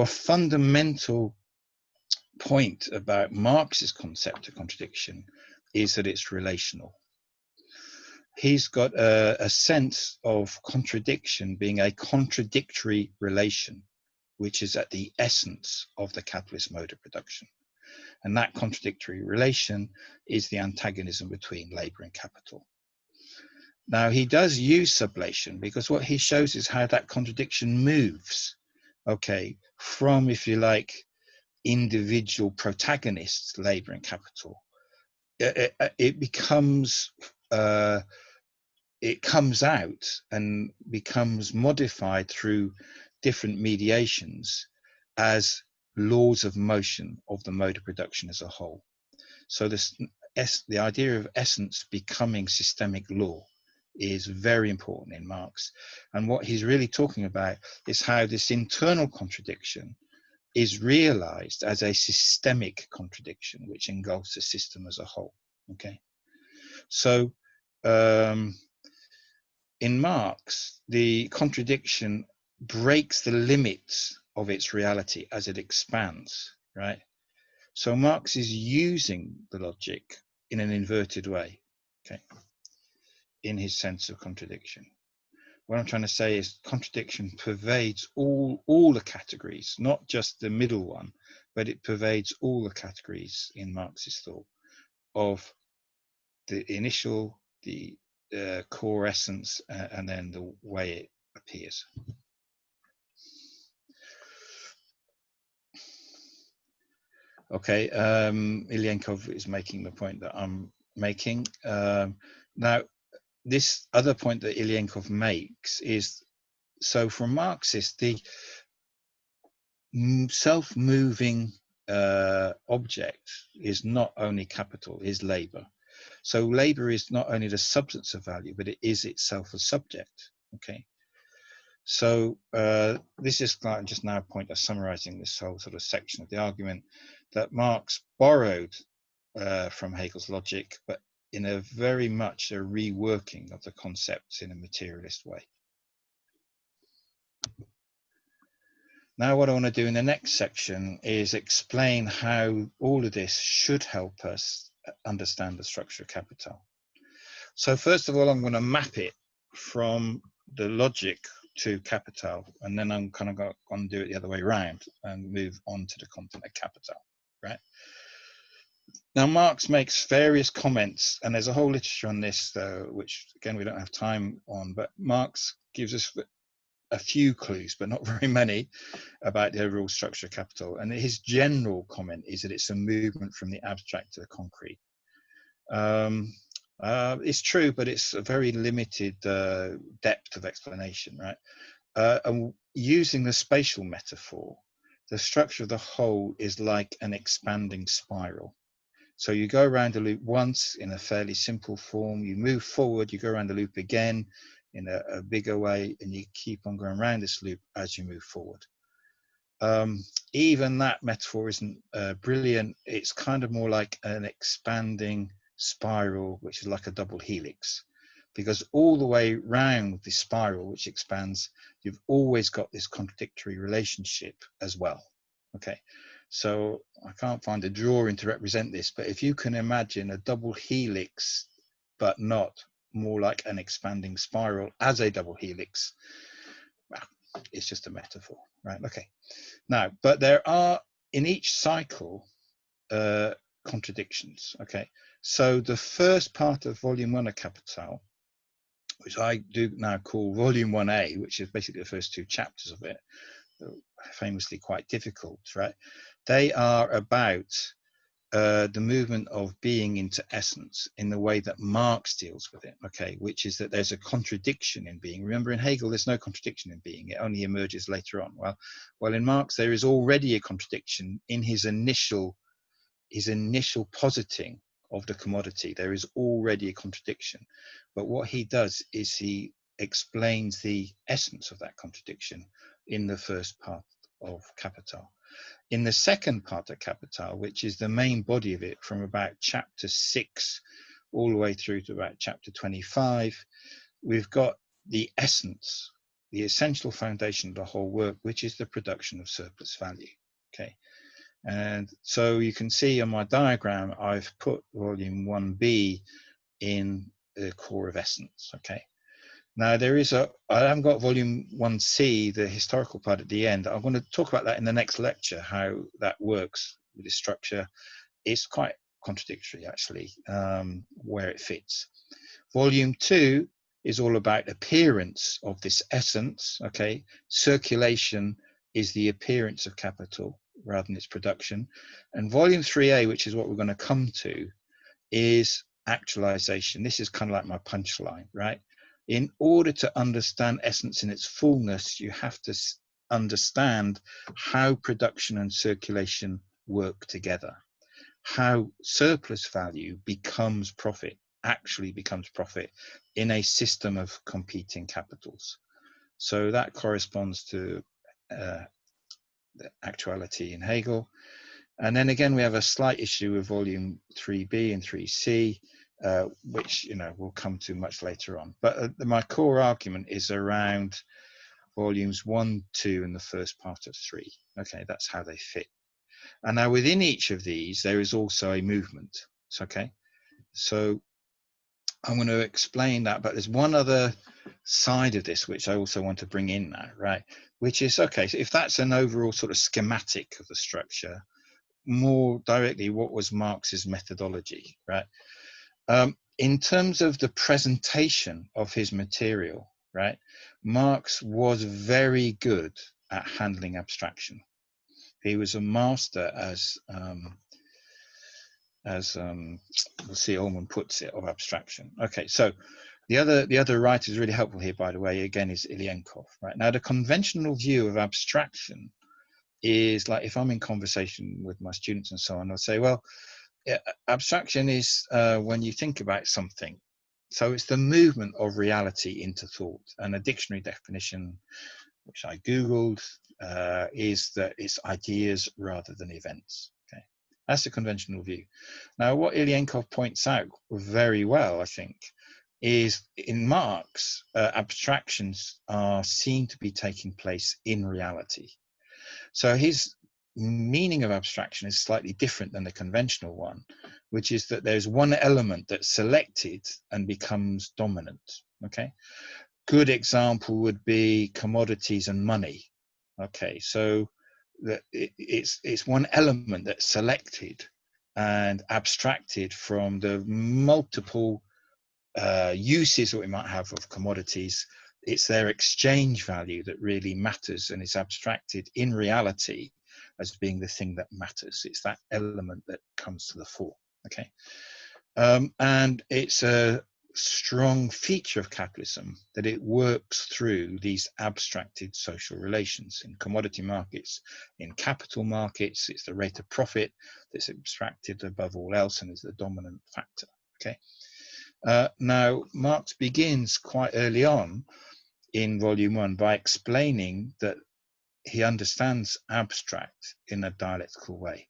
A fundamental point about Marx's concept of contradiction is that it's relational. He's got a sense of contradiction being a contradictory relation, which is at the essence of the capitalist mode of production. And that contradictory relation is the antagonism between labor and capital. Now, he does use sublation because what he shows is how that contradiction moves, okay, from, if you like, individual protagonists, labor and capital. It becomes, it comes out and becomes modified through different mediations as laws of motion of the mode of production as a whole. So the idea of essence becoming systemic law is very important in Marx. And what he's really talking about is how this internal contradiction is realized as a systemic contradiction, which engulfs the system as a whole. Okay. So in Marx, the contradiction breaks the limits of its reality as it expands, right? So Marx is using the logic in an inverted way, okay, in his sense of contradiction. What I'm trying to say is contradiction pervades all the categories, not just the middle one, but it pervades all the categories in Marxist thought of the initial, the core essence, and then the way it appears. Okay, Ilyenkov is making the point that I'm making. Now, this other point that Ilyenkov makes is, so for Marxists, the self-moving object is not only capital, is labor. So labor is not only the substance of value, but it is itself a subject, okay? So this is just now a point of summarizing this whole sort of section of the argument that Marx borrowed from Hegel's logic, but in a very much a reworking of the concepts in a materialist way. Now what I want to do in the next section is explain how all of this should help us understand the structure of capital. So first of all, I'm going to map it from the logic to capital, and then I'm kind of going to do it the other way around and move on to the content of capital, right? Now, Marx makes various comments, and there's a whole literature on this, which again, we don't have time on, but Marx gives us a few clues, but not very many, about the overall structure of capital. And his general comment is that it's a movement from the abstract to the concrete. It's true, but it's a very limited depth of explanation, right? And using the spatial metaphor, the structure of the whole is like an expanding spiral. So you go around the loop once in a fairly simple form, you move forward, you go around the loop again in a bigger way, and you keep on going around this loop as you move forward. Even that metaphor isn't brilliant. It's kind of more like an expanding spiral, which is like a double helix, because all the way round the spiral, which expands, you've always got this contradictory relationship as well. Okay, so I can't find a drawing to represent this, but if you can imagine a double helix, but not more like an expanding spiral as a double helix, well, it's just a metaphor, right? Okay, now, but there are in each cycle contradictions, okay? So the first part of volume 1 of Capital, which I do now call volume 1A, which is basically the first 2 chapters of it, famously quite difficult, right? They are about the movement of being into essence in the way that Marx deals with it, okay, which is that there's a contradiction in being. Remember, in Hegel, there's no contradiction in being. It only emerges later on. Well, in Marx, there is already a contradiction in his initial positing of the commodity. There is already a contradiction. But what he does is he explains the essence of that contradiction in the first part of Capital. In the second part of Capital, which is the main body of it, from about chapter 6 all the way through to about chapter 25, we've got the essence the essential foundation of the whole work, which is the production of surplus value. Okay, and so you can see on my diagram, I've put volume 1B in the core of essence. Okay, now I haven't got volume 1C, the historical part at the end. I'm going to talk about that in the next lecture, how that works with the structure. It's quite contradictory, actually, where it fits. Volume 2 is all about appearance of this essence. Okay, circulation is the appearance of capital rather than its production. And volume 3A, which is what we're going to come to, is actualization. This is kind of like my punchline, right? In order to understand essence in its fullness, you have to understand how production and circulation work together, how surplus value becomes profit, actually becomes profit in a system of competing capitals. So that corresponds to the actuality in Hegel. And then again, we have a slight issue with volume 3B and 3C, which we'll come to much later on. But my core argument is around volumes 1, 2, and the first part of 3. Okay, that's how they fit. And now within each of these, there is also a movement. Okay, so I'm going to explain that, but there's one other side of this which I also want to bring in now, right? Which is, okay, so if that's an overall sort of schematic of the structure, more directly, what was Marx's methodology, right? In terms of the presentation of his material, right, Marx was very good at handling abstraction. He was a master, as we'll see Ullmann puts it, of abstraction. Okay, so the other writer is really helpful here, by the way, again, is Ilyenkov, right? Now, the conventional view of abstraction is like, if I'm in conversation with my students and so on, I'll say, well, abstraction is when you think about something. So it's the movement of reality into thought. And a dictionary definition, which I Googled, is that it's ideas rather than events. Okay, that's the conventional view. Now, what Ilyenkov points out very well, I think, is in Marx, abstractions are seen to be taking place in reality. So his meaning of abstraction is slightly different than the conventional one, which is that there's one element that's selected and becomes dominant. Okay, good example would be commodities and money. Okay, so it's one element that's selected and abstracted from the multiple uses that we might have of commodities. It's their exchange value that really matters, and it's abstracted in reality as being the thing that matters. It's that element that comes to the fore. Okay, and it's a strong feature of capitalism that it works through these abstracted social relations. In commodity markets, in capital markets, it's the rate of profit that's abstracted above all else and is the dominant factor. Okay. Now, Marx begins quite early on in volume 1 by explaining that he understands abstract in a dialectical way.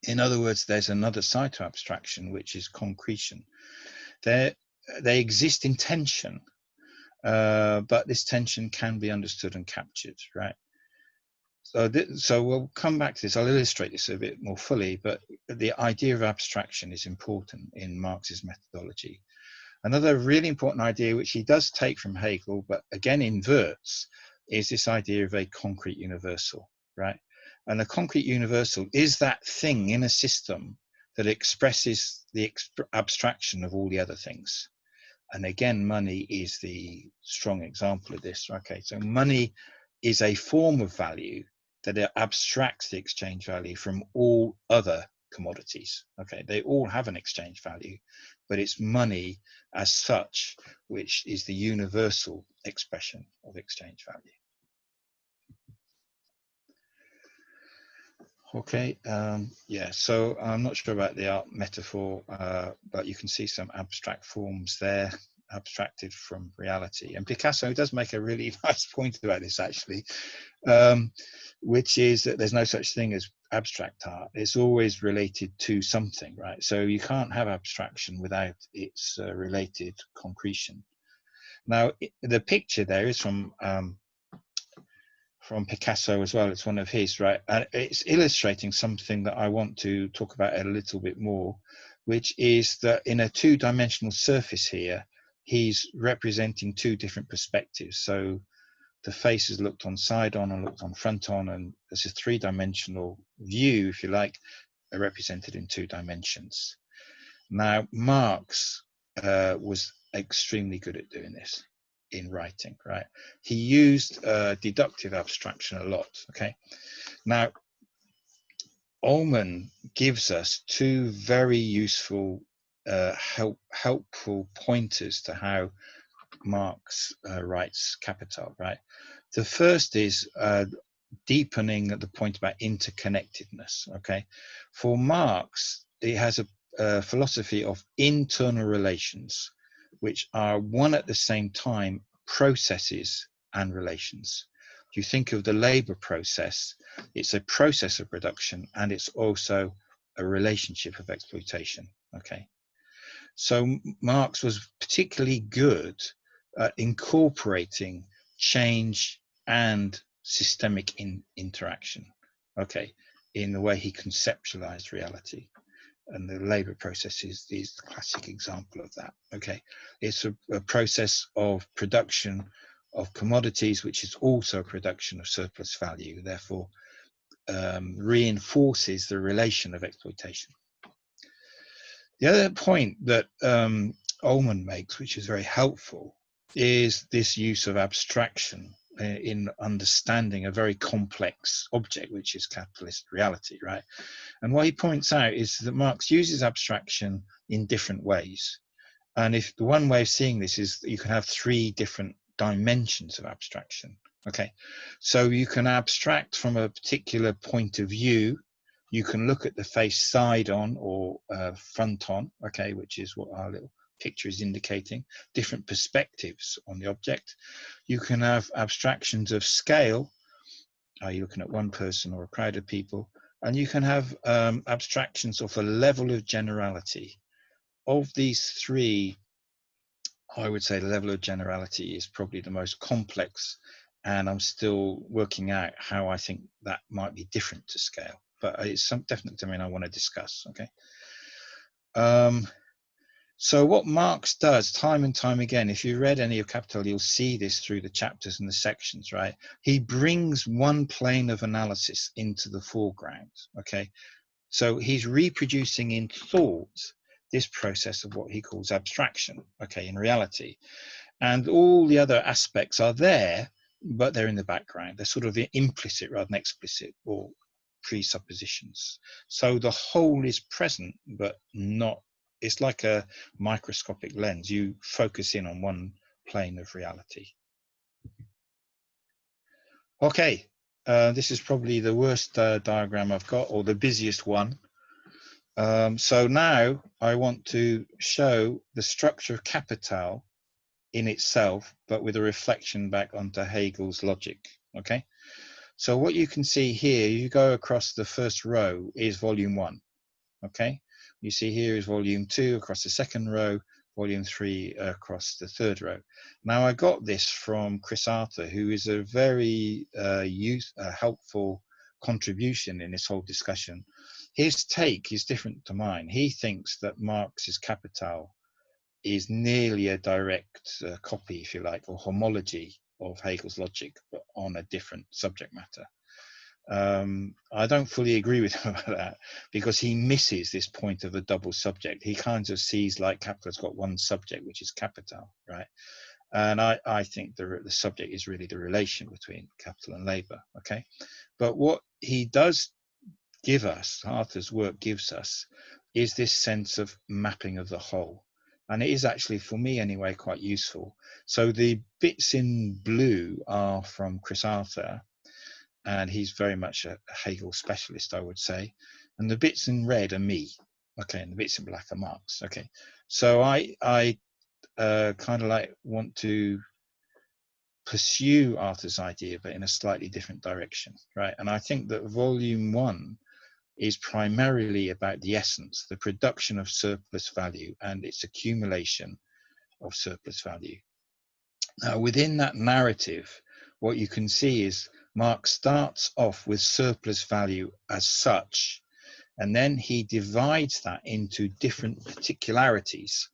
In other words, there's another side to abstraction, which is concretion. They exist in tension, but this tension can be understood and captured, right? So we'll come back to this. I'll illustrate this a bit more fully, but the idea of abstraction is important in Marx's methodology. Another really important idea, which he does take from Hegel, but again inverts, is this idea of a concrete universal, right? And a concrete universal is that thing in a system that expresses the abstraction of all the other things. And again, money is the strong example of this. Okay, so money is a form of value that abstracts the exchange value from all other commodities. Okay, they all have an exchange value, but it's money as such which is the universal expression of exchange value. Okay, yeah, so I'm not sure about the art metaphor, but you can see some abstract forms there, abstracted from reality. And Picasso does make a really nice point about this, actually, which is that there's no such thing as abstract art. It's always related to something, right? So you can't have abstraction without its related concretion. Now, the picture there is from Picasso as well. It's one of his, right? And it's illustrating something that I want to talk about a little bit more, which is that in a two-dimensional surface here, he's representing two different perspectives. So the face is looked on side on and looked on front on, and there's a three-dimensional view, if you like, represented in two dimensions. Now, Marx was extremely good at doing this in writing, right? He used deductive abstraction a lot, okay? Now, Ullmann gives us two very useful, helpful pointers to how Marx writes Capital, right? The first is deepening at the point about interconnectedness, okay? For Marx, he has a philosophy of internal relations, which are one at the same time processes and relations. If you think of the labor process, it's a process of production and it's also a relationship of exploitation, okay? So Marx was particularly good at incorporating change and systemic interaction, okay, in the way he conceptualized reality. And the labor process is the classic example of that, okay? It's a process of production of commodities, which is also a production of surplus value, therefore reinforces the relation of exploitation. The other point that Ullmann makes, which is very helpful, is this use of abstraction in understanding a very complex object, which is capitalist reality, right? And what he points out is that Marx uses abstraction in different ways. And if the one way of seeing this is that you can have three different dimensions of abstraction, okay? So you can abstract from a particular point of view. You can look at the face side on or front on, okay, which is what our little picture is indicating, different perspectives on the object. You can have abstractions of scale. Are you looking at one person or a crowd of people? And you can have abstractions of a level of generality. Of these three, I would say the level of generality is probably the most complex, and I'm still working out how I think that might be different to scale, but it's definitely something I want to discuss, okay? So what Marx does time and time again, if you read any of Capital, you'll see this through the chapters and the sections, right? He brings one plane of analysis into the foreground, okay? So he's reproducing in thought this process of what he calls abstraction, okay, in reality. And all the other aspects are there, but they're in the background. They're sort of implicit rather than explicit, or presuppositions. So the whole is present, but not, it's like a microscopic lens. You focus in on one plane of reality. Okay, this is probably the worst diagram I've got, or the busiest one. So now I want to show the structure of Capital in itself, but with a reflection back onto Hegel's logic, okay? So what you can see here, you go across the first row is volume 1, okay? You see here is volume 2 across the second row, volume 3 across the third row. Now I got this from Chris Arthur, who is a very helpful contribution in this whole discussion. His take is different to mine. He thinks that Marx's Capital is nearly a direct copy, if you like, or homology of Hegel's logic, but on a different subject matter. I don't fully agree with him about that, because he misses this point of the double subject. He kind of sees like Capital's got one subject, which is capital, right? And I think the subject is really the relation between capital and labor, okay? But what he does give us, Arthur's work gives us, is this sense of mapping of the whole. And it is actually, for me anyway, quite useful. So the bits in blue are from Chris Arthur, and he's very much a Hegel specialist, I would say. And the bits in red are me, okay, and the bits in black are Marx, okay. So I kind of like want to pursue Arthur's idea, but in a slightly different direction, right? And I think that volume 1 is primarily about the essence, the production of surplus value and its accumulation of surplus value. Now, within that narrative, what you can see is Marx starts off with surplus value as such, and then he divides that into different particularities,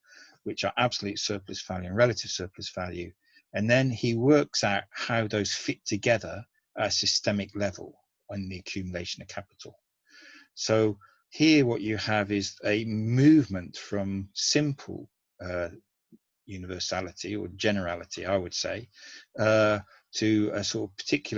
which are absolute surplus value and relative surplus value. And then he works out how those fit together at a systemic level on the accumulation of capital. So here what you have is a movement from simple universality or generality, I would say, to a sort of particular